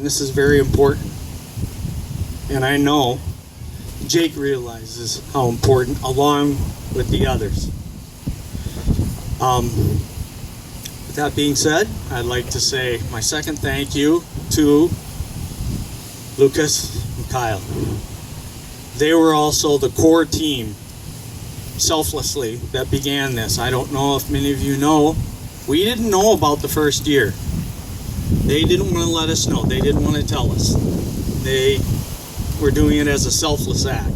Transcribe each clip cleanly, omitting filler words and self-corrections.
and this is very important. And I know Jake realizes how important, along with the others. With that being said, I'd like to say my second thank you to Lucas and Kyle. They were also the core team, selflessly, that began this. I don't know if many of you know, we didn't know about the first year. They didn't want to let us know. They didn't want to tell us. They were doing it as a selfless act,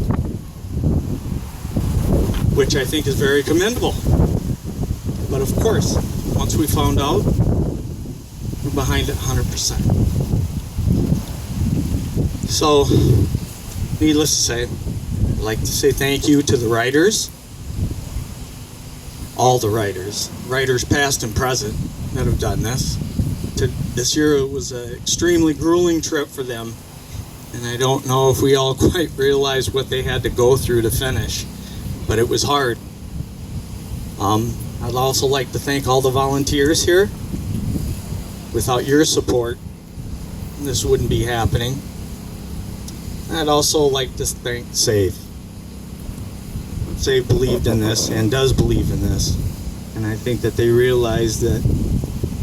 which I think is very commendable. But of course, once we found out, we're behind it 100%. So, needless to say, I'd like to say thank you to the writers, all the writers past and present that have done this. This year it was an extremely grueling trip for them, and I don't know if we all quite realized what they had to go through to finish, but it was hard. I'd also like to thank all the volunteers here. Without your support, this wouldn't be happening. I'd also like to thank Save. Save believed in this and does believe in this, and I think that they realize that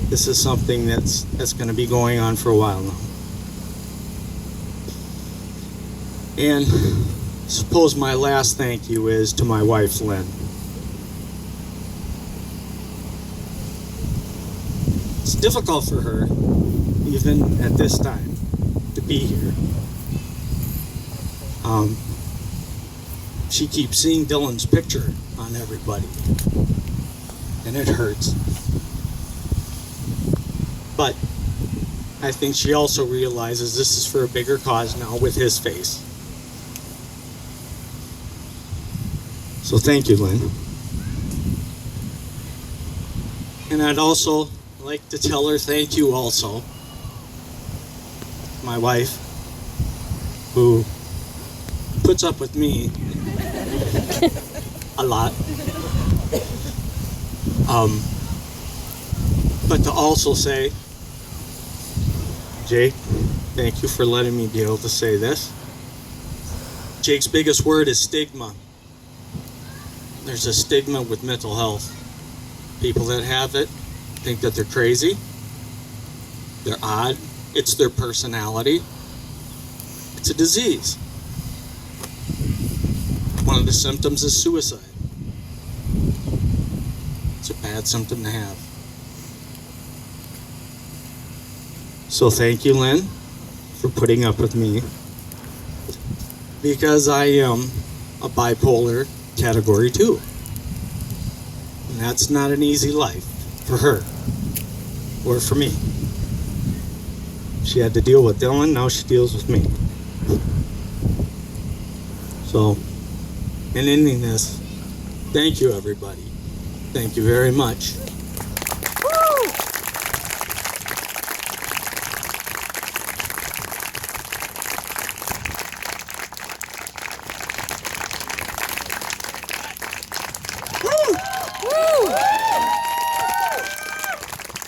this is something that's going to be going on for a while now. And I suppose my last thank you is to my wife, Lynn. It's difficult for her, even at this time, to be here. She keeps seeing Dylan's picture on everybody, and it hurts. But I think she also realizes this is for a bigger cause now with his face. So thank you, Lynn. And I'd also like to tell her thank you also. My wife, who puts up with me a lot. But to also say, Jake, thank you for letting me be able to say this. Jake's biggest word is stigma. There's a stigma with mental health. People that have it think that they're crazy, they're odd, it's their personality. It's a disease. One of the symptoms is suicide. It's a bad symptom to have. So thank you, Lynn, for putting up with me, because I am a bipolar category 2. And that's not an easy life for her or for me. She had to deal with Dylan, now she deals with me. So, in ending this, thank you, everybody. Thank you very much.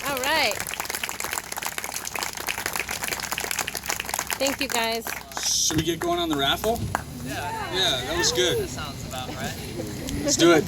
All right. Thank you, guys. Should we get going on the raffle? Yeah, that was good. That sounds about right. Let's do it.